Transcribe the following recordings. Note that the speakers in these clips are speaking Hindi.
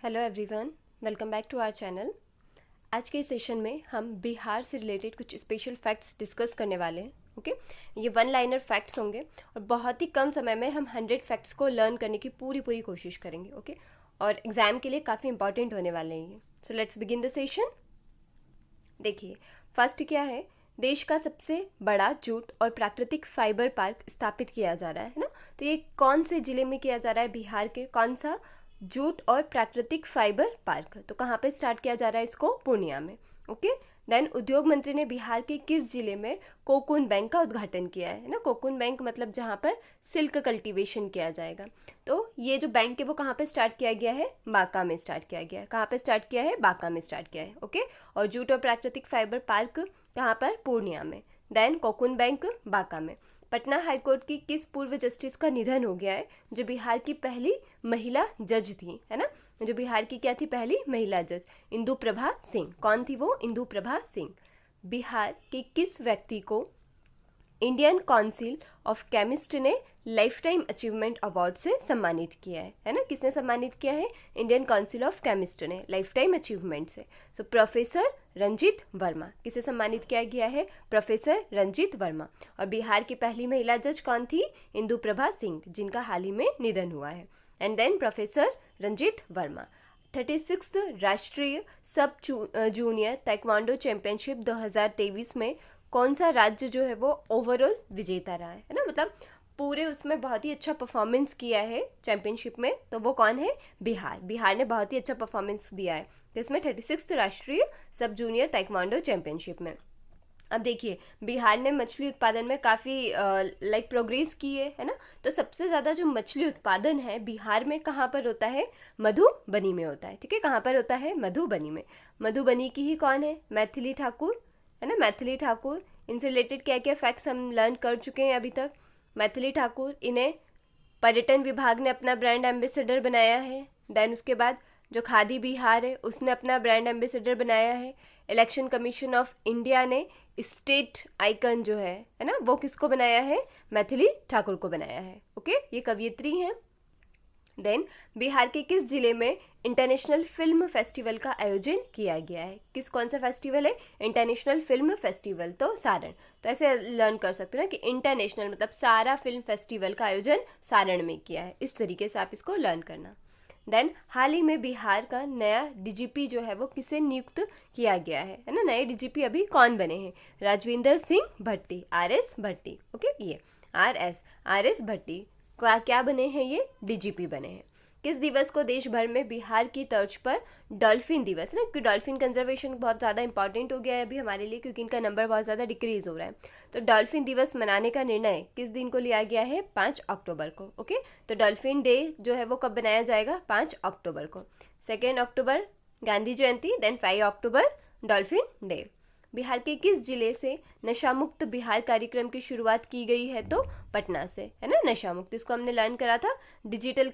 Hello everyone, welcome back to our channel. आज के सेशन में हम बिहार से रिलेटेड कुछ स्पेशल फैक्ट्स डिस्कस करने वाले हैं। ओके, ये वन लाइनर फैक्ट्स होंगे और बहुत ही कम समय में हम 100 फैक्ट्स को लर्न करने की पूरी कोशिश करेंगे। ओके, और एग्ज़ाम के लिए काफ़ी इंपॉर्टेंट होने वाले हैं ये। So let's begin the session. देखिए, फर्स्ट क्या है, देश का सबसे बड़ा जूट और प्राकृतिक फाइबर पार्क स्थापित किया जा रहा है ना। तो ये कौन से ज़िले में किया जा रहा है? बिहार के कौन सा जूट और प्राकृतिक फाइबर पार्क? तो कहाँ पे स्टार्ट किया जा रहा है इसको? पूर्णिया में। ओके, देन उद्योग मंत्री ने बिहार के किस जिले में कोकून बैंक का उद्घाटन किया है ना। कोकून बैंक मतलब जहाँ पर सिल्क कल्टीवेशन किया जाएगा। तो ये जो बैंक है वो कहाँ पे स्टार्ट किया गया है? बांका में स्टार्ट किया गया है। कहाँ पे स्टार्ट किया है? बांका में स्टार्ट किया है। ओके, और जूट और प्राकृतिक फाइबर पार्क कहाँ पर? पूर्णिया में। देन कोकून बैंक बांका में। पटना हाईकोर्ट की किस पूर्व जस्टिस का निधन हो गया है, जो बिहार की पहली महिला जज थी, है ना। जो बिहार की क्या थी? पहली महिला जज, इंदु प्रभा सिंह। कौन थी वो? इंदु प्रभा सिंह। बिहार के किस व्यक्ति को इंडियन काउंसिल ऑफ केमिस्ट ने लाइफ टाइम अचीवमेंट अवार्ड से सम्मानित किया है ना। किसने सम्मानित किया है? इंडियन काउंसिल ऑफ केमिस्ट ने लाइफ टाइम अचीवमेंट से। So professor Ranjit Verma. किसे सम्मानित किया गया है? प्रोफेसर रंजीत वर्मा। और बिहार की पहली महिला जज कौन थी? इंदु प्रभा सिंह, जिनका हाल ही में निधन हुआ है। And then professor Ranjit Verma. 36th राष्ट्रीय सब जूनियर ताइक्वांडो चैंपियनशिप 2023 में कौन सा राज्य जो है वो ओवरऑल विजेता रहा है ना। मतलब पूरे उसमें बहुत ही अच्छा परफॉर्मेंस किया है चैंपियनशिप में। तो वो कौन है? बिहार। बिहार ने बहुत ही अच्छा परफॉर्मेंस दिया है इसमें 36th राष्ट्रीय सब जूनियर ताइक्वांडो चैंपियनशिप में। अब देखिए, बिहार ने मछली उत्पादन में काफ़ी प्रोग्रेस की है ना। तो सबसे ज़्यादा जो मछली उत्पादन है बिहार में कहाँ पर होता है? मधुबनी में होता है। ठीक है, कहाँ पर होता है? मधुबनी में। मधुबनी की ही कौन है? मैथिली ठाकुर, है ना। मैथिली ठाकुर, इनसे रिलेटेड क्या क्या फैक्ट्स हम लर्न कर चुके हैं अभी तक। मैथिली ठाकुर, इन्हें पर्यटन विभाग ने अपना ब्रांड एम्बेसडर बनाया है। देन उसके बाद जो खादी बिहार है उसने अपना ब्रांड एम्बेसडर बनाया है। इलेक्शन कमीशन ऑफ इंडिया ने स्टेट आइकन जो है ना, वो किसको बनाया है? मैथिली ठाकुर को बनाया है। ओके, ये कवयित्री हैं। देन बिहार के किस जिले में इंटरनेशनल फिल्म फेस्टिवल का आयोजन किया गया है? कौन सा फेस्टिवल है? International film festival. तो सारण। तो ऐसे लर्न कर सकते हो ना कि इंटरनेशनल मतलब सारा फिल्म फेस्टिवल का आयोजन सारण में किया है। इस तरीके से आप इसको लर्न करना। देन हाल ही में बिहार का नया डीजीपी जो है वो किसे नियुक्त किया गया है ना। नए डीजीपी अभी कौन बने हैं? राजविंदर सिंह भट्टी, RS भट्टी। ओके, ये RS भट्टी क्या बने हैं? ये डीजीपी बने हैं। किस दिवस को देश भर में बिहार की तर्ज पर डॉल्फिन दिवस ना, क्योंकि डॉल्फिन कंजर्वेशन बहुत ज़्यादा इंपॉर्टेंट हो गया है अभी हमारे लिए, क्योंकि इनका नंबर बहुत ज़्यादा डिक्रीज हो रहा है। तो डॉल्फिन दिवस मनाने का निर्णय किस दिन को लिया गया है? 5 अक्टूबर को। ओके, तो डॉल्फिन डे जो है वो कब बनाया जाएगा? 5 अक्टूबर को। 2 अक्टूबर गांधी जयंती, देन 5 अक्टूबर डॉल्फिन डे। बिहार के किस जिले से नशा मुक्त बिहार कार्यक्रम की शुरुआत की गई है? तो पटना से, है ना। नशा मुक्त, इसको हमने लर्न करा था। डिजिटल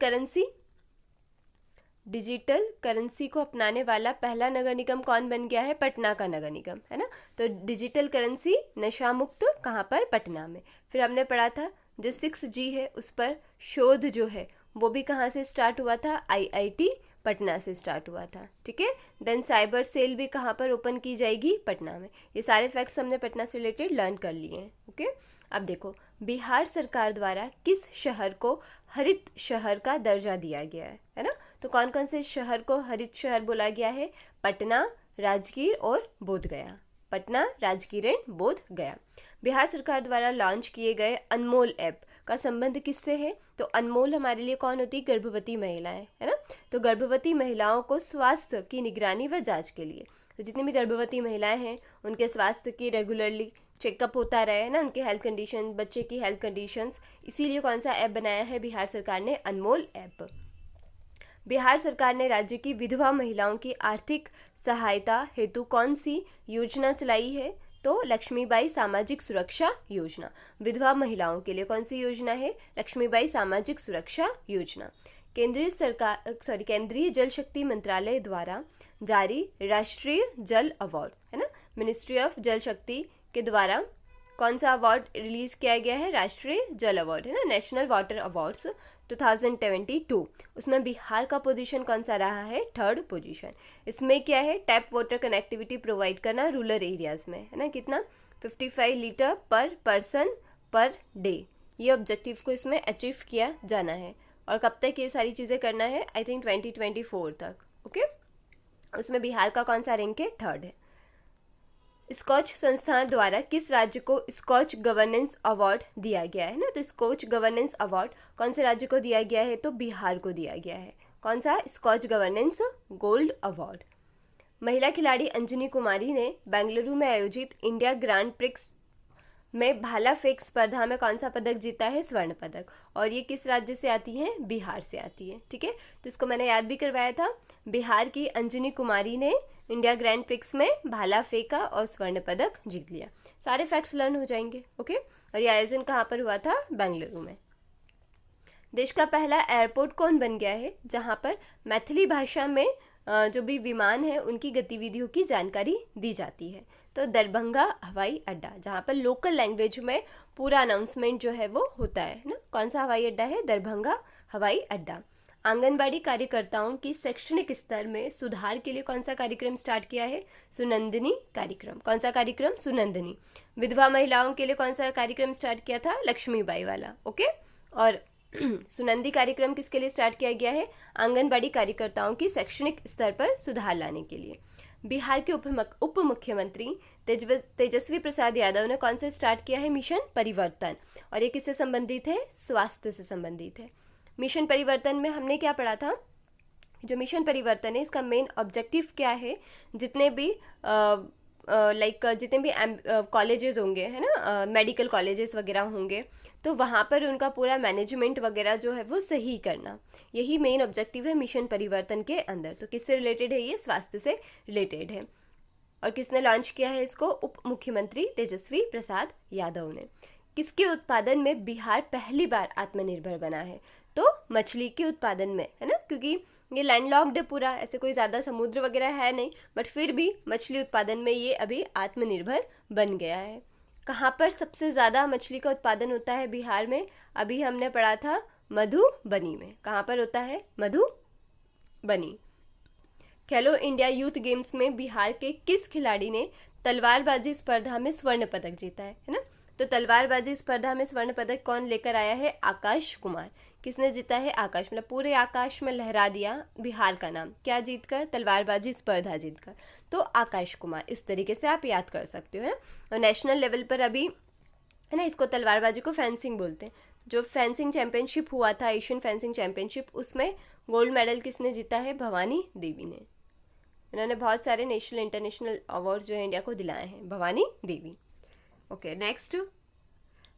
करेंसी को अपनाने वाला पहला नगर निगम कौन बन गया है? पटना का नगर निगम, है ना। तो डिजिटल करेंसी नशा मुक्त कहाँ पर? पटना में। फिर हमने पढ़ा था जो 6G है उस पर शोध जो है वो भी कहाँ से स्टार्ट हुआ था? IIT पटना से स्टार्ट हुआ था। ठीक है, देन साइबर सेल भी कहाँ पर ओपन की जाएगी? पटना में। ये सारे फैक्ट्स हमने पटना से रिलेटेड लर्न कर लिए हैं। ओके, अब देखो, बिहार सरकार द्वारा किस शहर को हरित शहर का दर्जा दिया गया है ना। तो कौन कौन से शहर को हरित शहर बोला गया है? पटना, राजगीर और बोधगया। पटना, राजगीर एंड बोधगया। बिहार सरकार द्वारा लॉन्च किए गए अनमोल ऐप का संबंध किससे है? तो अनमोल हमारे लिए कौन होती है? गर्भवती महिलाएं, है ना। तो गर्भवती महिलाओं को स्वास्थ्य की निगरानी व जांच के लिए, तो जितनी भी गर्भवती महिलाएं हैं उनके स्वास्थ्य की रेगुलरली चेकअप होता रहे, है ना। उनके हेल्थ कंडीशन, बच्चे की हेल्थ कंडीशंस, इसीलिए कौन सा ऐप बनाया है बिहार सरकार ने? अनमोल ऐप। बिहार सरकार ने राज्य की विधवा महिलाओं की आर्थिक सहायता हेतु कौन सी योजना चलाई है? तो लक्ष्मीबाई सामाजिक सुरक्षा योजना। विधवा महिलाओं के लिए कौन सी योजना है? लक्ष्मीबाई सामाजिक सुरक्षा योजना। केंद्रीय जल शक्ति मंत्रालय द्वारा जारी राष्ट्रीय जल अवार्ड, है ना। मिनिस्ट्री ऑफ जल शक्ति के द्वारा कौन सा अवार्ड रिलीज किया गया है? राष्ट्रीय जल अवार्ड है ना, नेशनल वाटर अवार्ड्स 2022। उसमें बिहार का पोजीशन कौन सा रहा है? 3rd position. इसमें क्या है? टैप वाटर कनेक्टिविटी प्रोवाइड करना रूरल एरियाज में, है ना। कितना? 55 लीटर पर पर्सन पर डे। ये ऑब्जेक्टिव को इसमें अचीव किया जाना है। और कब तक ये सारी चीज़ें करना है? आई थिंक 2024 तक। ओके, उसमें बिहार का कौन सा रैंक है? 3rd है। स्कॉच संस्थान द्वारा किस राज्य को स्कॉच गवर्नेंस अवार्ड दिया गया है ना? तो स्कॉच गवर्नेंस अवार्ड कौन से राज्य को दिया गया है? तो बिहार को दिया गया है। कौन सा? Skoch governance gold award. महिला खिलाड़ी अंजनी कुमारी ने बेंगलुरु में आयोजित इंडिया ग्रांड प्रिक्स में भाला फेंक स्पर्धा में कौन सा पदक जीता है? स्वर्ण पदक। और ये किस राज्य से आती है? बिहार से आती है। ठीक है, तो इसको मैंने याद भी करवाया था। बिहार की अंजनी कुमारी ने इंडिया ग्रैंड प्रिक्स में भाला फेंका और स्वर्ण पदक जीत लिया। सारे फैक्ट्स लर्न हो जाएंगे। ओके, और ये आयोजन कहाँ पर हुआ था? बेंगलुरु में। देश का पहला एयरपोर्ट कौन बन गया है जहाँ पर मैथिली भाषा में जो भी विमान है उनकी गतिविधियों की जानकारी दी जाती है? तो दरभंगा हवाई अड्डा, जहाँ पर लोकल लैंग्वेज में पूरा अनाउंसमेंट जो है वो होता है ना। कौन सा हवाई अड्डा है? दरभंगा हवाई अड्डा। आंगनबाड़ी कार्यकर्ताओं की शैक्षणिक स्तर में सुधार के लिए कौन सा कार्यक्रम स्टार्ट किया है? सुनंदिनी कार्यक्रम। कौन सा कार्यक्रम? सुनंदिनी। विधवा महिलाओं के लिए कौन सा कार्यक्रम स्टार्ट किया था? लक्ष्मीबाई वाला। ओके, और सुनंदी कार्यक्रम किसके लिए स्टार्ट किया गया है? आंगनबाड़ी कार्यकर्ताओं की शैक्षणिक स्तर पर सुधार लाने के लिए। बिहार के उप मुख्यमंत्री तेजस्वी प्रसाद यादव ने कौन सा स्टार्ट किया है? मिशन परिवर्तन। और ये किससे संबंधित है? स्वास्थ्य से संबंधित है। मिशन परिवर्तन में हमने क्या पढ़ा था? जो मिशन परिवर्तन है इसका मेन ऑब्जेक्टिव क्या है? जितने भी जितने भी कॉलेजेस होंगे, है ना, मेडिकल कॉलेजेस वगैरह होंगे, तो वहाँ पर उनका पूरा मैनेजमेंट वगैरह जो है वो सही करना, यही मेन ऑब्जेक्टिव है मिशन परिवर्तन के अंदर। तो किससे रिलेटेड है ये? स्वास्थ्य से रिलेटेड है। और किसने लॉन्च किया है इसको? उप मुख्यमंत्री तेजस्वी प्रसाद यादव ने। किसके उत्पादन में बिहार पहली बार आत्मनिर्भर बना है? तो मछली के उत्पादन में, है ना, क्योंकि ये लैंडलॉक्ड है पूरा, ऐसे कोई ज़्यादा समुद्र वगैरह है नहीं, बट फिर भी मछली उत्पादन में ये अभी आत्मनिर्भर बन गया है। कहाँ पर सबसे ज़्यादा मछली का उत्पादन होता है बिहार में? अभी हमने पढ़ा था मधुबनी में। कहाँ पर होता है? मधुबनी। खेलो इंडिया यूथ गेम्स में बिहार के किस खिलाड़ी ने तलवारबाजी स्पर्धा में स्वर्ण पदक जीता है ना? तो तलवारबाजी स्पर्धा में स्वर्ण पदक कौन लेकर आया है? आकाश कुमार। किसने जीता है? आकाश, मतलब पूरे आकाश में लहरा दिया बिहार का नाम, क्या जीतकर? तलवारबाजी स्पर्धा जीतकर। तो आकाश कुमार, इस तरीके से आप याद कर सकते हो, है ना। और नेशनल लेवल पर अभी, है ना, इसको तलवारबाजी को फेंसिंग बोलते हैं। जो फेंसिंग चैंपियनशिप हुआ था, एशियन फेंसिंग चैंपियनशिप, उसमें गोल्ड मेडल किसने जीता है? भवानी देवी ने। इन्होंने बहुत सारे नेशनल इंटरनेशनल अवार्ड्स जो है इंडिया को दिलाए हैं, भवानी देवी। ओके, नेक्स्ट,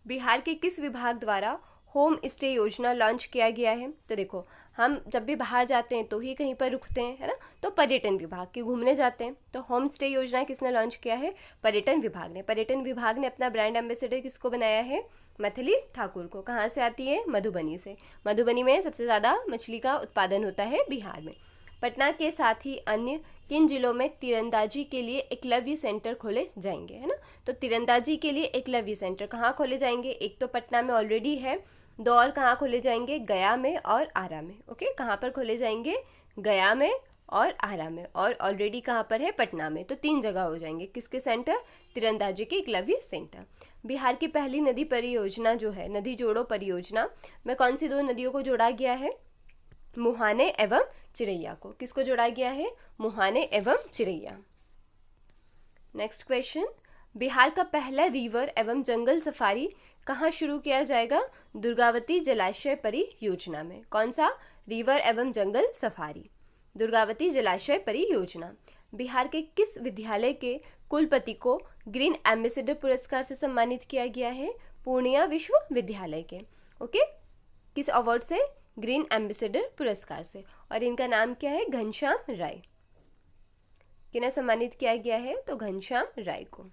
बिहार के किस विभाग द्वारा होम स्टे योजना लॉन्च किया गया है? तो देखो, हम जब भी बाहर जाते हैं तो ही कहीं पर रुकते हैं, है ना, तो पर्यटन विभाग के घूमने जाते हैं, तो होम स्टे योजना किसने लॉन्च किया है? पर्यटन विभाग ने। पर्यटन विभाग ने अपना ब्रांड एम्बेसडर किसको बनाया है? मैथिली ठाकुर को। कहाँ से आती है? मधुबनी से। मधुबनी में सबसे ज़्यादा मछली का उत्पादन होता है बिहार में। पटना के साथ ही अन्य किन जिलों में तीरंदाजी के लिए एकलव्य सेंटर खोले जाएंगे, है ना? तो तीरंदाजी के लिए एकलव्य सेंटर कहाँ खोले जाएंगे? एक तो पटना में ऑलरेडी है, 2 और कहाँ खोले जाएंगे? गया में और आरा में। ओके, कहाँ पर खोले जाएंगे? गया में और आरा में। और ऑलरेडी कहाँ पर है? पटना में। तो 3 जगह हो जाएंगे। किसके सेंटर? तीरंदाजी के एकलव्य सेंटर। बिहार की पहली नदी परियोजना जो है, नदी जोड़ो परियोजना में कौन सी 2 नदियों को जोड़ा गया है? मुहाने एवं चिरैया को। किसको जोड़ा गया है? मुहाने एवं चिरैया। नेक्स्ट क्वेश्चन, बिहार का पहला रिवर एवं जंगल सफारी कहाँ शुरू किया जाएगा? दुर्गावती जलाशय परियोजना में। कौन सा? रिवर एवं जंगल सफारी, दुर्गावती जलाशय परियोजना। बिहार के किस विद्यालय के कुलपति को ग्रीन एम्बेसडर पुरस्कार से सम्मानित किया गया है? पूर्णिया विश्वविद्यालय के। ओके, किस अवार्ड से? ग्रीन एम्बेसडर पुरस्कार से। और इनका नाम क्या है? घनश्याम राय। किन्हें सम्मानित किया गया है? तो घनश्याम राय को।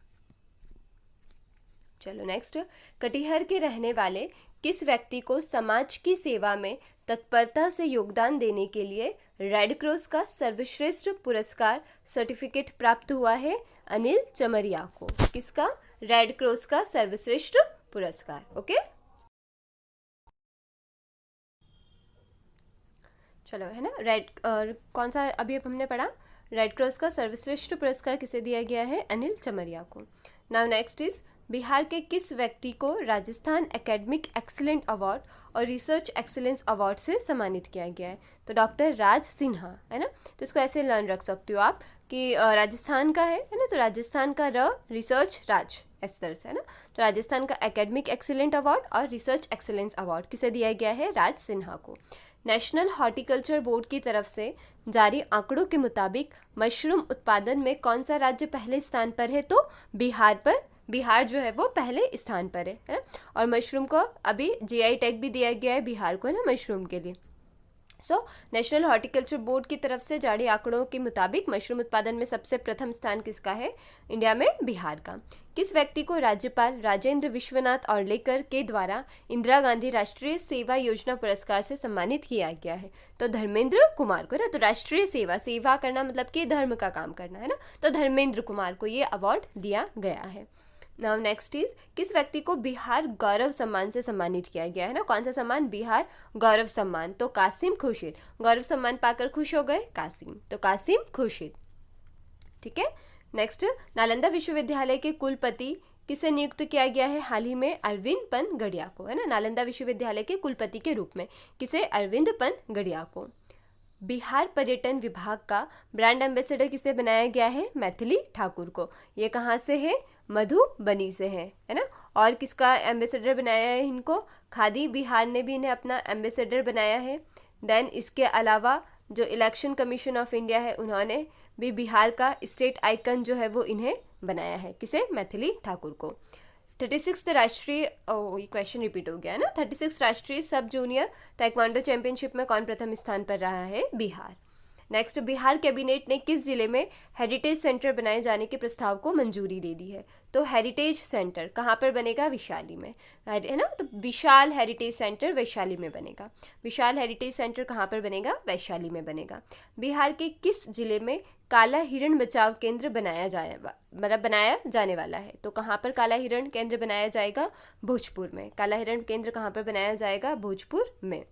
चलो नेक्स्ट, कटिहार के रहने वाले किस व्यक्ति को समाज की सेवा में तत्परता से योगदान देने के लिए रेड क्रॉस का सर्वश्रेष्ठ पुरस्कार सर्टिफिकेट प्राप्त हुआ है? अनिल चमरिया को। किसका? रेड क्रॉस का सर्वश्रेष्ठ पुरस्कार। ओके, चलो है ना। रेड कौन सा अभी हमने पढ़ा, रेड क्रॉस का सर्वश्रेष्ठ पुरस्कार किसे दिया गया है, अनिल चमरिया को। नाउ नेक्स्ट इज, बिहार के किस व्यक्ति को राजस्थान एकेडमिक एक्सीलेंट अवार्ड और रिसर्च एक्सीलेंस अवार्ड से सम्मानित किया गया है, तो डॉक्टर राज सिन्हा है ना। तो इसको ऐसे लर्न रख सकते हो आप कि राजस्थान का है ना, तो राजस्थान का रिसर्च राज, इस तरह से है ना। तो राजस्थान का एकेडमिक एक्सीलेंट अवार्ड और रिसर्च एक्सीलेंस अवार्ड किसे दिया गया है, राज सिन्हा को। नेशनल हॉर्टिकल्चर बोर्ड की तरफ से जारी आंकड़ों के मुताबिक मशरूम उत्पादन में कौन सा राज्य पहले स्थान पर है, तो बिहार जो है वो पहले स्थान पर है ना। और मशरूम को अभी जीआई टैग भी दिया गया है बिहार को, है ना, मशरूम के लिए। नेशनल हॉर्टिकल्चर बोर्ड की तरफ से जारी आंकड़ों के मुताबिक मशरूम उत्पादन में सबसे प्रथम स्थान किसका है, इंडिया में बिहार का। किस व्यक्ति को राज्यपाल राजेंद्र विश्वनाथ और्लेकर के द्वारा इंदिरा गांधी राष्ट्रीय सेवा योजना पुरस्कार से सम्मानित किया गया है, तो धर्मेंद्र कुमार को ना। तो राष्ट्रीय सेवा करना मतलब कि धर्म का काम करना है ना, तो धर्मेंद्र कुमार को ये अवार्ड दिया गया है। नाउ नेक्स्ट इज, किस व्यक्ति को बिहार गौरव सम्मान से सम्मानित किया गया है ना, कौन सा सम्मान, बिहार गौरव सम्मान, तो कासिम खुर्शीद। गौरव सम्मान पाकर खुश हो गए कासिम, तो कासिम खुर्शीद। ठीक है, नेक्स्ट, नालंदा विश्वविद्यालय के कुलपति किसे नियुक्त किया गया है हाल ही में, अरविंद पनगड़िया को, है ना। नालंदा विश्वविद्यालय के कुलपति के रूप में किसे, अरविंद पनगड़िया को। बिहार पर्यटन विभाग का ब्रांड एम्बेसडर किसे बनाया गया है, मैथिली ठाकुर को। ये कहाँ से है, मधुबनी से है ना। और किसका एम्बेसडर बनाया है इनको, खादी बिहार ने भी इन्हें अपना एम्बेसडर बनाया है। देन इसके अलावा जो इलेक्शन कमीशन ऑफ इंडिया है उन्होंने भी बिहार का स्टेट आइकन जो है वो इन्हें बनाया है, किसे, मैथिली ठाकुर को। 36 राष्ट्रीय, ये क्वेश्चन रिपीट हो गया है ना। 36 राष्ट्रीय सब जूनियर ताइक्वांडो चैंपियनशिप में कौन प्रथम स्थान पर रहा है, बिहार। नेक्स्ट, बिहार कैबिनेट ने किस जिले में हेरिटेज सेंटर बनाए जाने के प्रस्ताव को मंजूरी दे दी है, तो हेरिटेज सेंटर कहाँ पर बनेगा, वैशाली में, है ना। तो विशाल हेरिटेज सेंटर वैशाली में बनेगा। विशाल हेरिटेज सेंटर कहाँ पर बनेगा, वैशाली में बनेगा। बिहार के किस जिले में काला हिरण बचाव केंद्र बनाया जाने वाला है, तो कहाँ पर काला हिरण केंद्र बनाया जाएगा, भोजपुर में। काला हिरण केंद्र कहाँ पर बनाया जाएगा, भोजपुर में।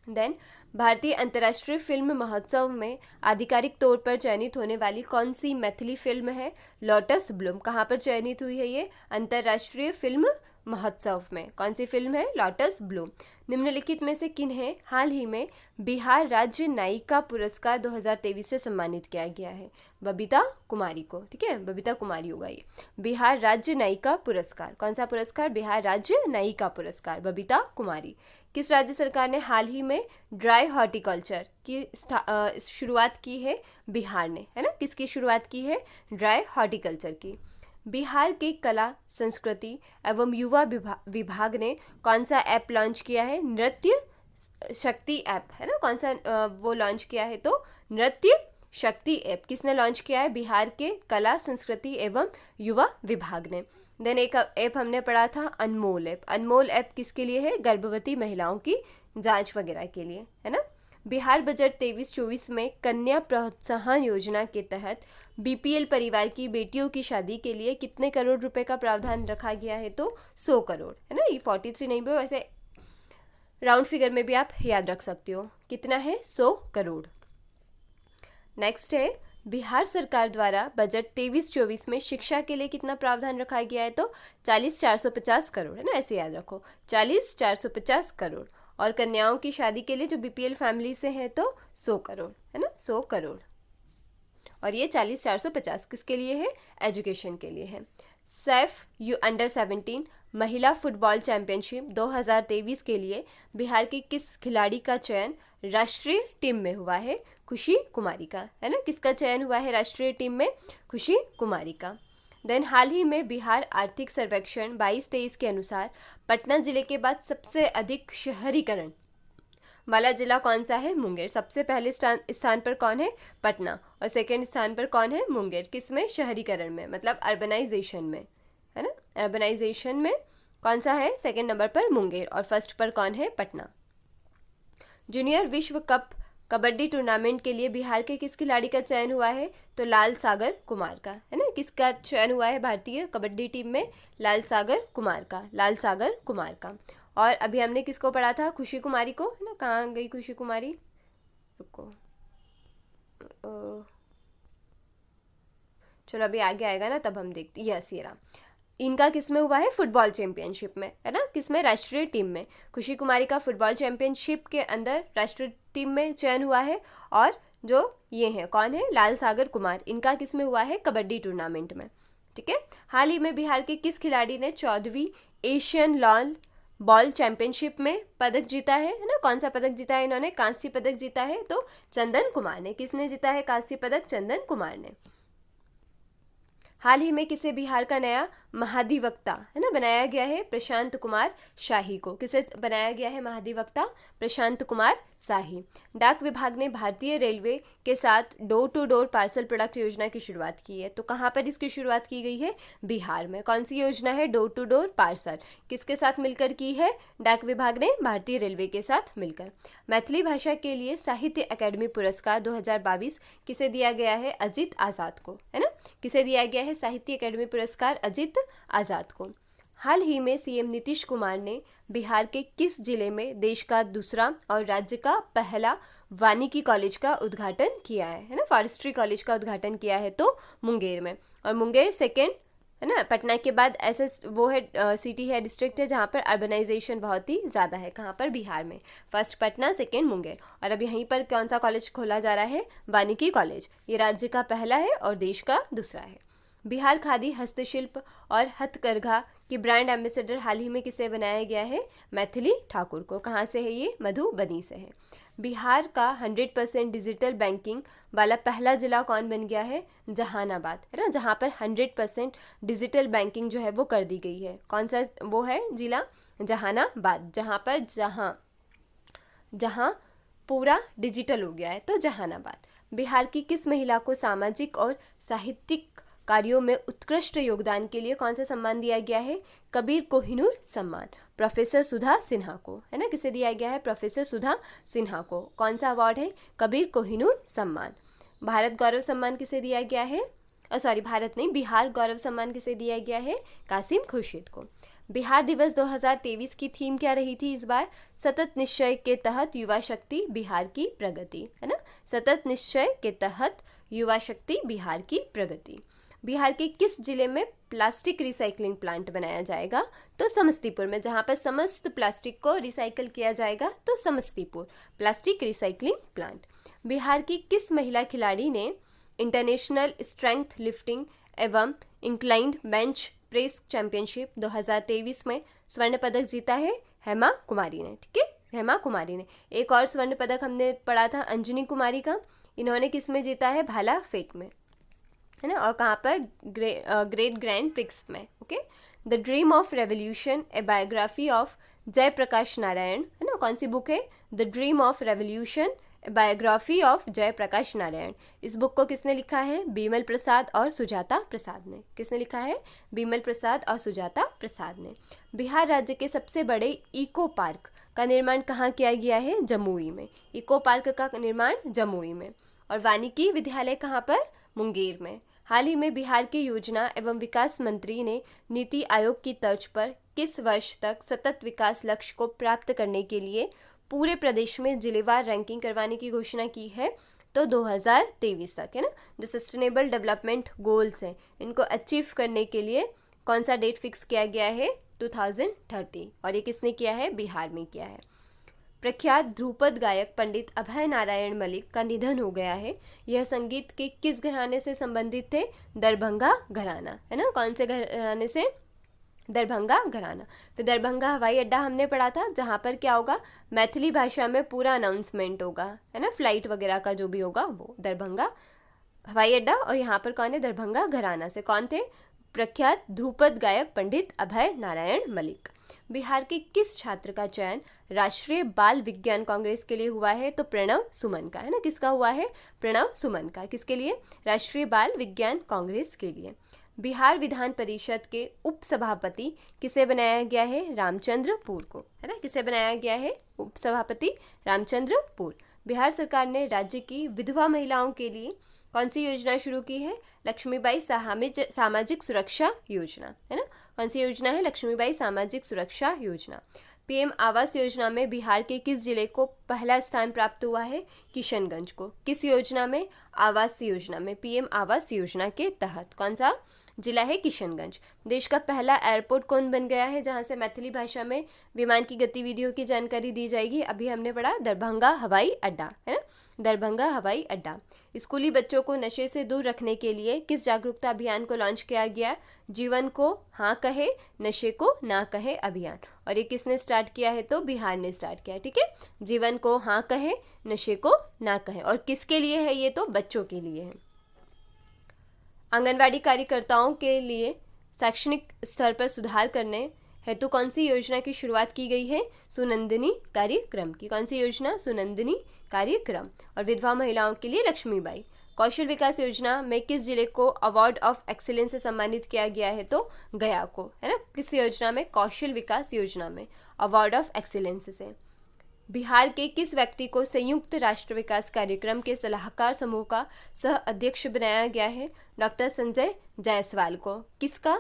देन, भारतीय अंतर्राष्ट्रीय फिल्म महोत्सव में आधिकारिक तौर पर चयनित होने वाली कौन सी मैथिली फिल्म है, लोटस ब्लूम। कहाँ पर चयनित हुई है ये, अंतर्राष्ट्रीय फिल्म महोत्सव में। कौन सी फिल्म है, लोटस ब्लूम। निम्नलिखित में से किन्हें हाल ही में बिहार राज्य नायिका पुरस्कार 2023 से सम्मानित किया गया है, बबीता कुमारी को। ठीक है, बबीता कुमारी होगा ये। बिहार राज्य नायिका पुरस्कार, कौन सा पुरस्कार, बिहार राज्य नायिका पुरस्कार, बबीता कुमारी। किस राज्य सरकार ने हाल ही में ड्राई हॉर्टिकल्चर की शुरुआत की है, बिहार ने, है ना। किसकी शुरुआत की है, ड्राई हॉर्टिकल्चर की। बिहार के कला संस्कृति एवं युवा विभाग ने कौन सा ऐप लॉन्च किया है, नृत्य शक्ति ऐप, है ना। कौन सा वो लॉन्च किया है, तो नृत्य शक्ति ऐप किसने लॉन्च किया है, बिहार के कला संस्कृति एवं युवा विभाग ने। देन एक ऐप हमने पढ़ा था, अनमोल ऐप। अनमोल ऐप किसके लिए है, गर्भवती महिलाओं की जांच वगैरह के लिए, है ना। बिहार बजट 23-24 में कन्या प्रोत्साहन योजना के तहत बीपीएल परिवार की बेटियों की शादी के लिए कितने करोड़ रुपए का प्रावधान रखा गया है, तो 100 करोड़, है ना। ये 43 नहीं भी, वैसे राउंड फिगर में भी आप याद रख सकते हो, कितना है, 100 करोड़। नेक्स्ट है, बिहार सरकार द्वारा बजट 23-24 में शिक्षा के लिए कितना प्रावधान रखा गया है, तो 40,450 करोड़, है ना, ऐसे याद रखो, 40,450 करोड़। और कन्याओं की शादी के लिए जो बीपीएल फैमिली से है तो 100 करोड़, है ना, 100 करोड़। और ये 40,450 किसके लिए है, एजुकेशन के लिए है। सैफ यू अंडर 17 महिला फुटबॉल चैंपियनशिप 2023 के लिए बिहार की किस खिलाड़ी का चयन राष्ट्रीय टीम में हुआ है, खुशी कुमारी का, है ना। किसका चयन हुआ है राष्ट्रीय टीम में, खुशी कुमारी का। देन, हाल ही में बिहार आर्थिक सर्वेक्षण 22-23 के अनुसार पटना जिले के बाद सबसे अधिक शहरीकरण वाला जिला कौन सा है, मुंगेर। सबसे पहले स्थान पर कौन है, पटना, और सेकंड स्थान पर कौन है, मुंगेर। किसमें, शहरीकरण में, मतलब अर्बनाइजेशन में, है ना। अर्बनाइजेशन में कौन सा है, सेकंड नंबर पर मुंगेर, और फर्स्ट पर कौन है, पटना। जूनियर विश्व कप कबड्डी टूर्नामेंट के लिए बिहार के किस खिलाड़ी का चयन हुआ है? तो लाल सागर कुमार का, है ना। किसका चयन हुआ है भारतीय कबड्डी टीम में? लाल सागर कुमार का, लाल सागर कुमार का। और अभी हमने किसको पढ़ा था? खुशी कुमारी को, है ना। कहाँ गई खुशी कुमारी? रुको, चलो अभी आगे आएगा ना तब हम देखते। यस, ये रहा। इनका किस में हुआ है? फुटबॉल चैंपियनशिप में, है ना। किस में? राष्ट्रीय टीम में। खुशी कुमारी का फुटबॉल चैंपियनशिप के अंदर राष्ट्रीय टीम में चयन हुआ है। और जो ये हैं, कौन है? लाल सागर कुमार, इनका किस में हुआ है? कबड्डी टूर्नामेंट में, ठीक है। हाल ही में बिहार के किस खिलाड़ी ने 14वीं एशियन लॉन बॉल चैंपियनशिप में पदक जीता है ना। कौन सा पदक जीता है इन्होंने? कांस्य पदक जीता है। तो चंदन कुमार ने। किसने जीता है कांस्य पदक? चंदन कुमार ने। हाल ही में किसे बिहार का नया महाधिवक्ता, है ना, बनाया गया है? प्रशांत कुमार शाही को। किसे बनाया गया है महाधिवक्ता? प्रशांत कुमार शाही। डाक विभाग ने भारतीय रेलवे के साथ door to door parcel product योजना की शुरुआत की है। तो कहाँ पर इसकी शुरुआत की गई है? बिहार में। कौन सी योजना है? Door to door parcel. किसके साथ मिलकर की है? डाक विभाग ने भारतीय रेलवे के साथ मिलकर। मैथिली भाषा के लिए साहित्य अकादमी पुरस्कार 2022 किसे दिया गया है? अजित आज़ाद को, है ना। किसे दिया गया है साहित्य अकादमी पुरस्कार? अजित आज़ाद को। हाल ही में सीएम नीतीश कुमार ने बिहार के किस जिले में देश का दूसरा और राज्य का पहला वानिकी कॉलेज का उद्घाटन किया है ना। फॉरेस्ट्री कॉलेज का उद्घाटन किया है तो मुंगेर में। और मुंगेर सेकेंड, है ना। पटना के बाद ऐसे वो है सिटी है, डिस्ट्रिक्ट है जहाँ पर अर्बनाइजेशन बहुत ही ज़्यादा है। कहाँ पर? बिहार में। First Patna, second Munger. और अब यहीं पर कौन सा कॉलेज खोला जा रहा है? वानिकी कॉलेज। ये राज्य का पहला है और देश का दूसरा है। बिहार खादी हस्तशिल्प और हथकरघा की ब्रांड एम्बेसडर हाल ही में किसे बनाया गया है? मैथिली ठाकुर को। कहाँ से है ये? मधुबनी से है। बिहार का 100% डिजिटल बैंकिंग वाला पहला जिला कौन बन गया है? जहानाबाद, है ना। जहाँ पर 100% डिजिटल बैंकिंग जो है वो कर दी गई है। कौन सा वो है जिला? जहानाबाद। जहाँ पूरा डिजिटल हो गया है तो जहानाबाद। बिहार की किस महिला को सामाजिक और साहित्यिक कार्यों में उत्कृष्ट योगदान के लिए कौन सा सम्मान दिया गया है? कबीर कोहिनूर सम्मान। प्रोफेसर सुधा सिन्हा को, है ना। किसे दिया गया है? प्रोफेसर सुधा सिन्हा को। कौन सा अवार्ड है? कबीर कोहिनूर सम्मान। भारत गौरव सम्मान किसे दिया गया है? भारत नहीं, बिहार गौरव सम्मान किसे दिया गया है? कासिम खुर्शीद को। बिहार दिवस 2023 की थीम क्या रही थी इस बार? सतत निश्चय के तहत युवा शक्ति बिहार की प्रगति, है ना। सतत निश्चय के तहत युवा शक्ति बिहार की प्रगति। बिहार के किस जिले में प्लास्टिक रिसाइकलिंग प्लांट बनाया जाएगा? तो समस्तीपुर में। जहाँ पर समस्त प्लास्टिक को रिसाइकल किया जाएगा तो Samastipur plastic recycling plant. Bihar की किस महिला खिलाड़ी ने इंटरनेशनल स्ट्रेंथ लिफ्टिंग एवं इंक्लाइंड बेंच प्रेस चैंपियनशिप 2023 में स्वर्ण पदक जीता है? हेमा कुमारी ने, ठीक है, हेमा कुमारी ने। एक और स्वर्ण पदक हमने पढ़ा था अंजनी कुमारी का। इन्होंने किस में जीता है? भाला फेंक में, है ना। और कहाँ पर? ग्रेट ग्रैंड प्रिक्स में। Okay. The dream of revolution, a biography of Jayaprakash Narayan, है ना। कौन सी बुक है? The dream of revolution, a biography of Jayaprakash Narayan. इस बुक को किसने लिखा है? बीमल प्रसाद और सुजाता प्रसाद ने। किसने लिखा है? बीमल प्रसाद और सुजाता प्रसाद ने। बिहार राज्य के सबसे बड़े इको पार्क का निर्माण कहाँ किया गया है? जमुई में। इको पार्क का निर्माण जमुई में। और वानिकी विद्यालय कहाँ पर? मुंगेर में। हाल ही में बिहार के योजना एवं विकास मंत्री ने नीति आयोग की तर्ज पर किस वर्ष तक सतत विकास लक्ष्य को प्राप्त करने के लिए पूरे प्रदेश में जिलेवार रैंकिंग करवाने की घोषणा की है? तो 2023 तक, है ना। जो सस्टेनेबल डेवलपमेंट गोल्स हैं इनको अचीव करने के लिए कौन सा डेट फिक्स किया गया है? 2030। और ये किसने किया है? बिहार में किया है। प्रख्यात ध्रुपद गायक पंडित अभय नारायण मलिक का निधन हो गया है। यह संगीत के किस घराने से संबंधित थे? दरभंगा घराना, है ना। कौन से घराने से? दरभंगा घराना। तो दरभंगा हवाई अड्डा हमने पढ़ा था जहाँ पर क्या होगा? मैथिली भाषा में पूरा अनाउंसमेंट होगा, है ना। फ्लाइट वगैरह का जो भी होगा वो दरभंगा हवाई अड्डा। और यहाँ पर कौन है? दरभंगा घराना से कौन थे? प्रख्यात ध्रुपद गायक पंडित अभय नारायण मलिक। बिहार के किस छात्र का चयन राष्ट्रीय बाल विज्ञान कांग्रेस के लिए हुआ है? तो प्रणव सुमन का, है ना। किसका हुआ है? प्रणव सुमन का। किसके लिए? राष्ट्रीय बाल विज्ञान कांग्रेस के लिए। बिहार विधान परिषद के उपसभापति किसे बनाया गया है? रामचंद्र पुर को, है ना। किसे बनाया गया है? उपसभापति रामचंद्र पुर। बिहार सरकार ने राज्य की विधवा महिलाओं के लिए कौन सी योजना शुरू की है? लक्ष्मीबाई सामाजिक सुरक्षा योजना, है ना। कौन सी योजना है? लक्ष्मीबाई सामाजिक सुरक्षा योजना। पीएम आवास योजना में बिहार के किस जिले को पहला स्थान प्राप्त हुआ है? किशनगंज को। किस योजना में? आवास योजना में, पीएम आवास योजना के तहत। कौन सा जिला है? किशनगंज। देश का पहला एयरपोर्ट कौन बन गया है जहां से मैथिली भाषा में विमान की गतिविधियों की जानकारी दी जाएगी? अभी हमने पढ़ा दरभंगा हवाई अड्डा, है ना, दरभंगा हवाई अड्डा। स्कूली बच्चों को नशे से दूर रखने के लिए किस जागरूकता अभियान को लॉन्च किया गया? जीवन को हाँ कहे नशे को ना कहे अभियान। और ये किसने स्टार्ट किया है? तो बिहार ने स्टार्ट किया, ठीक है। जीवन को हाँ कहे नशे को ना कहे। और किसके लिए है ये? तो बच्चों के लिए है। आंगनवाड़ी कार्यकर्ताओं के लिए शैक्षणिक स्तर पर सुधार करने हेतु कौन सी योजना की शुरुआत की गई है? सुनंदिनी कार्यक्रम की। कौन सी योजना? सुनंदिनी कार्यक्रम। और विधवा महिलाओं के लिए लक्ष्मीबाई। कौशल विकास योजना में किस जिले को अवार्ड ऑफ एक्सीलेंस से सम्मानित किया गया है? तो गया को, है ना। किस योजना में? कौशल विकास योजना में अवार्ड ऑफ एक्सीलेंस से। बिहार के किस व्यक्ति को संयुक्त राष्ट्र विकास कार्यक्रम के सलाहकार समूह का सह अध्यक्ष बनाया गया है? डॉक्टर संजय जायसवाल को। किसका?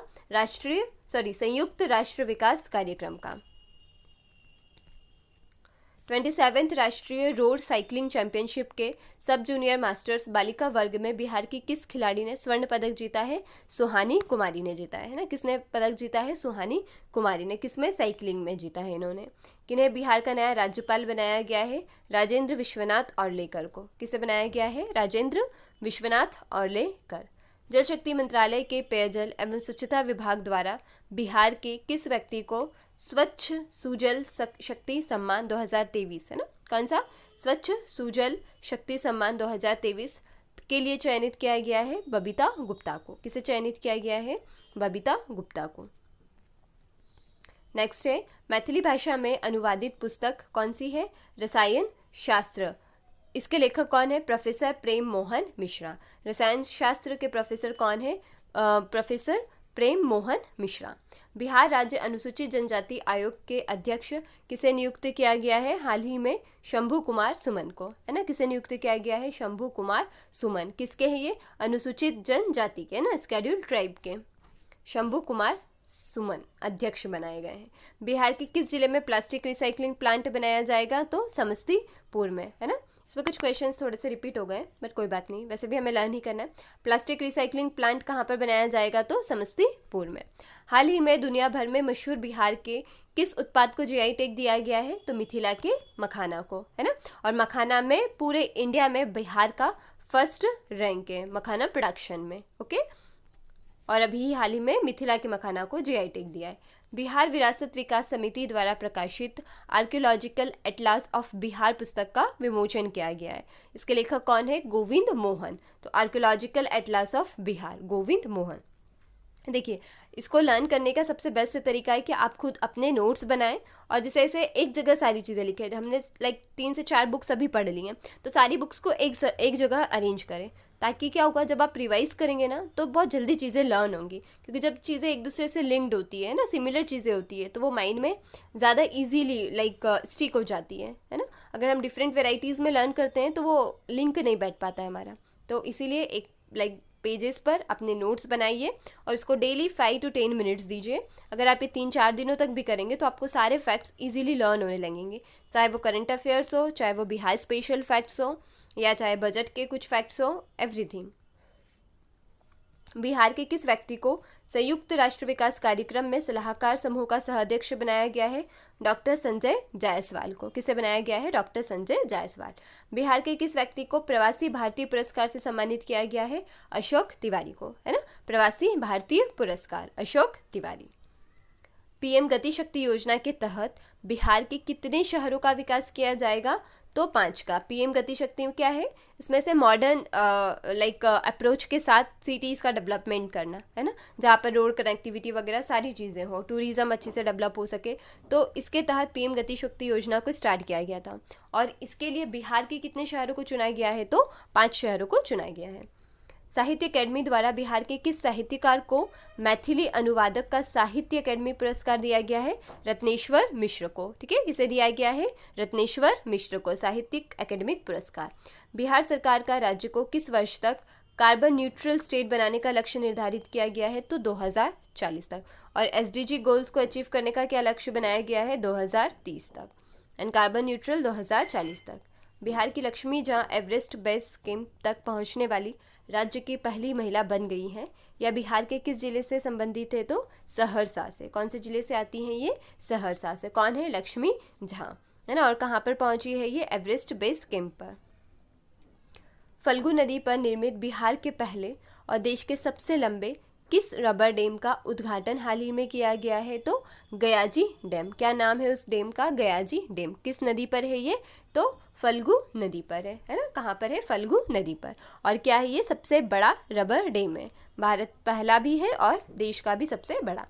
संयुक्त राष्ट्र विकास कार्यक्रम का। 27वें राष्ट्रीय रोड साइकिलिंग चैंपियनशिप के सब जूनियर मास्टर्स बालिका वर्ग में बिहार की किस खिलाड़ी ने स्वर्ण पदक जीता है? सुहानी कुमारी ने जीता है ना। किसने पदक जीता है? सुहानी कुमारी ने। किसमें? साइकिलिंग में जीता है इन्होंने। किन्हें बिहार का नया राज्यपाल बनाया गया है? राजेंद्र विश्वनाथ और्लेकर को। किसे बनाया गया है? राजेंद्र विश्वनाथ और्लेकर। जल शक्ति मंत्रालय के पेयजल एवं स्वच्छता विभाग द्वारा बिहार के किस व्यक्ति को स्वच्छ सुजल शक्ति सम्मान 2023, है ना, कौन सा? स्वच्छ सुजल शक्ति सम्मान 2023 के लिए चयनित किया गया है? बबीता गुप्ता को। किसे चयनित किया गया है? बबीता गुप्ता को। नेक्स्ट है मैथिली भाषा में अनुवादित पुस्तक कौन सी है? रसायन शास्त्र। इसके लेखक कौन है? प्रोफेसर प्रेम मोहन मिश्रा। रसायन शास्त्र के प्रोफेसर कौन है? प्रोफेसर प्रेम मोहन मिश्रा। बिहार राज्य अनुसूचित जनजाति आयोग के अध्यक्ष किसे नियुक्त किया गया है? हाल ही में शंभू कुमार सुमन को, है ना। किसे नियुक्त किया गया है? शंभू कुमार सुमन। किसके हैं ये? अनुसूचित जनजाति के, ना, स्केड्यूल्ड ट्राइब के। शंभू कुमार सुमन अध्यक्ष बनाए गए हैं। बिहार के किस जिले में प्लास्टिक रिसाइकलिंग प्लांट बनाया जाएगा? तो समस्तीपुर में, है ना। इसमें कुछ क्वेश्चंस थोड़े से रिपीट हो गए, बट कोई बात नहीं, वैसे भी हमें लर्न ही करना है। प्लास्टिक रिसाइकलिंग प्लांट कहाँ पर बनाया जाएगा? तो समस्तीपुर में। हाल ही में दुनिया भर में मशहूर बिहार के किस उत्पाद को जीआई टैग दिया गया है? तो मिथिला के मखाना को, है ना। और मखाना में पूरे इंडिया में बिहार का फर्स्ट रैंक है मखाना प्रोडक्शन में, ओके। और अभी हाल ही में मिथिला के मखाना को जीआई टैग दिया है। बिहार विरासत विकास समिति द्वारा प्रकाशित आर्कियोलॉजिकल एटलास ऑफ बिहार पुस्तक का विमोचन किया गया है। इसके लेखक कौन है? गोविंद मोहन। तो archaeological atlas of Bihar, Govind Mohan. देखिए, इसको लर्न करने का सबसे बेस्ट तरीका है कि आप खुद अपने नोट्स बनाएं और जैसे ऐसे एक जगह सारी चीज़ें लिखें। हमने 3 से 4 बुक्स अभी पढ़ ली हैं, तो सारी बुक्स को एक जगह अरेंज करें, ताकि क्या होगा, जब आप रिवाइज करेंगे ना तो बहुत जल्दी चीज़ें लर्न होंगी। क्योंकि जब चीज़ें एक दूसरे से लिंक्ड होती है ना, सिमिलर चीज़ें होती है, तो वो माइंड में ज़्यादा ईजीली स्टिक हो जाती है ना। अगर हम डिफरेंट वेराइटीज़ में लर्न करते हैं तो वो लिंक नहीं बैठ पाता है हमारा। तो इसीलिए एक पेजेस पर अपने नोट्स बनाइए और इसको डेली 5 to 10 मिनट्स दीजिए। अगर आप ये 3-4 दिनों तक भी करेंगे तो आपको सारे फैक्ट्स इजीली लर्न होने लगेंगे, चाहे वो करंट अफेयर्स हो, चाहे वो बिहार स्पेशल फैक्ट्स हो, या चाहे बजट के कुछ फैक्ट्स हो, एवरीथिंग। बिहार के किस व्यक्ति को संयुक्त राष्ट्र विकास कार्यक्रम में सलाहकार समूह का सहाध्यक्ष बनाया गया है? डॉक्टर संजय जायसवाल को। किसे बनाया गया है? डॉक्टर संजय जायसवाल। बिहार के किस व्यक्ति को प्रवासी भारतीय पुरस्कार से सम्मानित किया गया है? अशोक तिवारी को, है ना। प्रवासी भारतीय पुरस्कार अशोक तिवारी। पीएम गति शक्ति योजना के तहत बिहार के कितने शहरों का विकास किया जाएगा? तो 5 का। पीएम गति शक्ति में क्या है? इसमें से मॉडर्न अप्रोच के साथ सिटीज़ का डेवलपमेंट करना, है ना, जहाँ पर रोड कनेक्टिविटी वगैरह सारी चीज़ें हो, टूरिज़्म अच्छे से डेवलप हो सके। तो इसके तहत पीएम गति शक्ति योजना को स्टार्ट किया गया था और इसके लिए बिहार के कितने शहरों को चुना गया है? तो 5 शहरों को चुना गया है। साहित्य अकेडमी द्वारा बिहार के किस साहित्यकार को मैथिली अनुवादक का साहित्य अकेडमी पुरस्कार दिया गया है? रत्नेश्वर मिश्र को। ठीक है, किसे दिया गया है? रत्नेश्वर मिश्र को साहित्यिक एकेडमिक पुरस्कार। बिहार सरकार का राज्य को किस वर्ष तक कार्बन न्यूट्रल स्टेट बनाने का लक्ष्य निर्धारित किया गया है? तो 2040 तक। और एसडीजी गोल्स को अचीव करने का क्या लक्ष्य बनाया गया है? 2030 तक। एंड कार्बन न्यूट्रल 2040 तक। बिहार की लक्ष्मी जहां एवरेस्ट बेस कैंप तक पहुंचने वाली राज्य की पहली महिला बन गई हैं, या बिहार के किस जिले से संबंधित है? तो सहरसा से। कौन से जिले से आती हैं ये? सहरसा से। कौन है? लक्ष्मी झा, है ना। और कहाँ पर पहुंची है ये? एवरेस्ट बेस कैंप पर। फल्गु नदी पर निर्मित बिहार के पहले और देश के सबसे लंबे किस रबर डैम का उद्घाटन हाल ही में किया गया है? तो गयाजी डैम। क्या नाम है उस डैम का? गयाजी डैम। किस नदी पर है ये? तो फल्गु नदी पर है ना। कहाँ पर है? फल्गु नदी पर। और क्या है ये? सबसे बड़ा रबर डैम है। भारत पहला भी है और देश का भी सबसे बड़ा।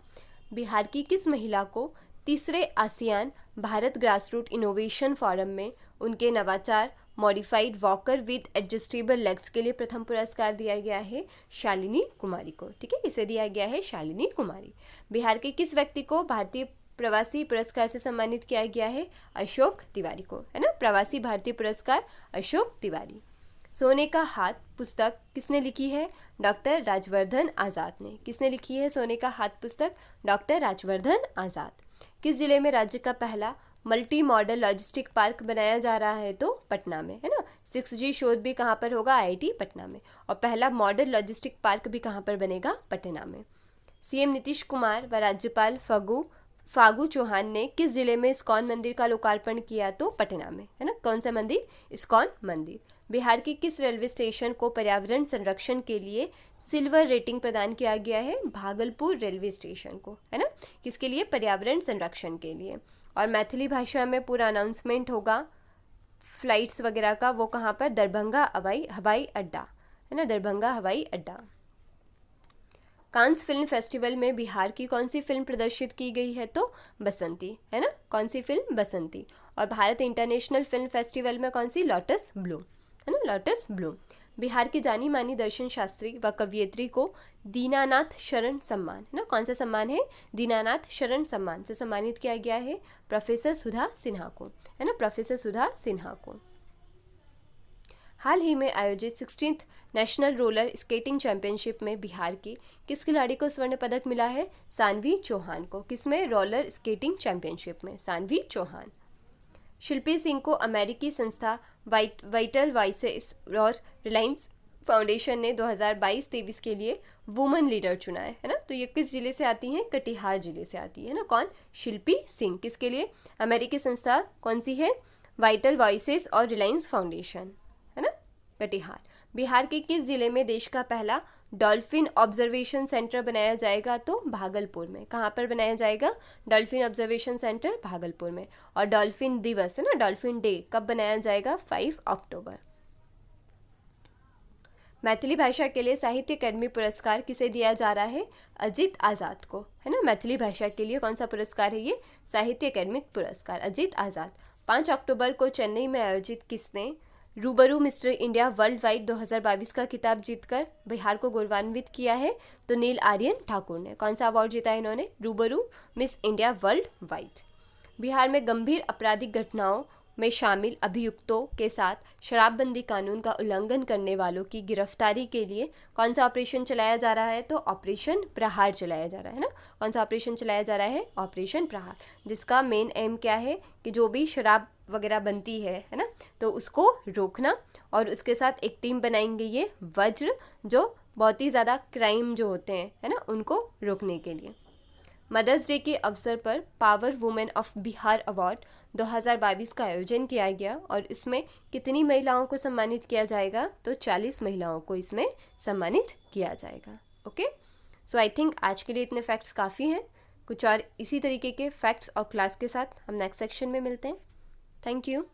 बिहार की किस महिला को तीसरे ASEAN Bharat grassroot innovation forum में उनके नवाचार modified walker with adjustable legs के लिए प्रथम पुरस्कार दिया गया है? शालिनी कुमारी को। ठीक है, इसे दिया गया है शालिनी कुमारी। बिहार के किस व्यक्ति को भारतीय प्रवासी पुरस्कार से सम्मानित किया गया है? अशोक तिवारी को, है ना। प्रवासी भारतीय पुरस्कार अशोक तिवारी। सोने का हाथ पुस्तक किसने लिखी है? डॉक्टर राजवर्धन आज़ाद ने। किसने लिखी है सोने का हाथ पुस्तक? डॉक्टर राजवर्धन आज़ाद। किस जिले में राज्य का पहला मल्टी मॉडल लॉजिस्टिक पार्क बनाया जा रहा है? तो पटना में, है ना। 6G शोध भी कहाँ पर होगा? IIT पटना में। और पहला मॉडल लॉजिस्टिक पार्क भी कहाँ पर बनेगा? पटना में। सीएम नीतीश कुमार व राज्यपाल फागू चौहान ने किस जिले में इस्कॉन मंदिर का लोकार्पण किया? तो पटना में, है ना। कौन सा मंदिर? इस्कॉन मंदिर। बिहार के किस रेलवे स्टेशन को पर्यावरण संरक्षण के लिए सिल्वर रेटिंग प्रदान किया गया है? भागलपुर रेलवे स्टेशन को, है ना। किसके लिए? पर्यावरण संरक्षण के लिए। और मैथिली भाषा में पूरा अनाउंसमेंट होगा फ्लाइट्स वगैरह का, वो कहाँ पर? दरभंगा हवाई अड्डा, है ना। दरभंगा हवाई अड्डा। कांस फिल्म फेस्टिवल में बिहार की कौन सी फिल्म प्रदर्शित की गई है? तो बसंती, है ना। कौन सी फिल्म? बसंती। और भारत इंटरनेशनल फिल्म फेस्टिवल में कौन सी? लॉटस ब्लूम, है ना। Lotus Bloom. बिहार की जानी मानी दर्शन शास्त्री व कवियत्री को दीनानाथ शरण सम्मान, है ना। कौन सा सम्मान है? दीनानाथ शरण सम्मान से सम्मानित किया गया है? प्रोफेसर सुधा सिन्हा को, है ना। प्रोफेसर सुधा सिन्हा को। हाल ही में आयोजित 16th national roller skating championship में बिहार की किस खिलाड़ी को स्वर्ण पदक मिला है? सानवी चौहान को। किसमें? रोलर स्केटिंग चैंपियनशिप में सानवी चौहान। शिल्पी सिंह को अमेरिकी संस्था वाइटल वॉइसेस और रिलायंस फाउंडेशन ने 2022-23 के लिए वुमेन लीडर चुना है ना। तो ये किस जिले से आती हैं? कटिहार जिले से आती है ना। कौन? शिल्पी सिंह। किसके लिए? अमेरिकी संस्था कौन सी है? वाइटल वॉइसेस और रिलायंस फाउंडेशन, है ना। कटिहार। बिहार के किस जिले में देश का पहला डॉल्फिन ऑब्जर्वेशन सेंटर बनाया जाएगा? तो भागलपुर में। कहाँ पर बनाया जाएगा? डॉल्फिन ऑब्जर्वेशन सेंटर भागलपुर में। और डॉल्फिन दिवस, है ना, डॉल्फिन डे कब बनाया जाएगा? 5 अक्टूबर। मैथिली भाषा के लिए साहित्य अकेडमी पुरस्कार किसे दिया जा रहा है? अजित आज़ाद को, है ना। मैथिली भाषा के लिए कौन सा पुरस्कार है ये? साहित्य अकेडमी पुरस्कार अजित आज़ाद। 5 अक्टूबर को चेन्नई में आयोजित किसने रूबरू मिस्टर इंडिया वर्ल्ड वाइड 2022 का खिताब जीतकर बिहार को गौरवान्वित किया है? तो नील आर्यन ठाकुर ने। कौन सा अवार्ड जीता है इन्होंने? रूबरू miss India world wide. Bihar में गंभीर आपराधिक घटनाओं में शामिल अभियुक्तों के साथ शराबबंदी कानून का उल्लंघन करने वालों की गिरफ्तारी के लिए कौन सा ऑपरेशन चलाया जा रहा है? तो ऑपरेशन प्रहार चलाया जा रहा है ना। कौन सा ऑपरेशन चलाया जा रहा है? ऑपरेशन प्रहार, जिसका मेन एम क्या है कि जो भी शराब वगैरह बनती है ना, तो उसको रोकना। और उसके साथ एक टीम बनाएंगे ये वज्र, जो बहुत ही ज़्यादा क्राइम जो होते हैं, है ना, उनको रोकने के लिए। मदर्स डे के अवसर पर power women of Bihar award 2022 का आयोजन किया गया और इसमें कितनी महिलाओं को सम्मानित किया जाएगा? तो 40 महिलाओं को इसमें सम्मानित किया जाएगा। ओके, सो आई थिंक आज के लिए इतने फैक्ट्स काफ़ी हैं। कुछ और इसी तरीके के फैक्ट्स और क्लास के साथ हम नेक्स्ट सेक्शन में मिलते हैं। Thank you.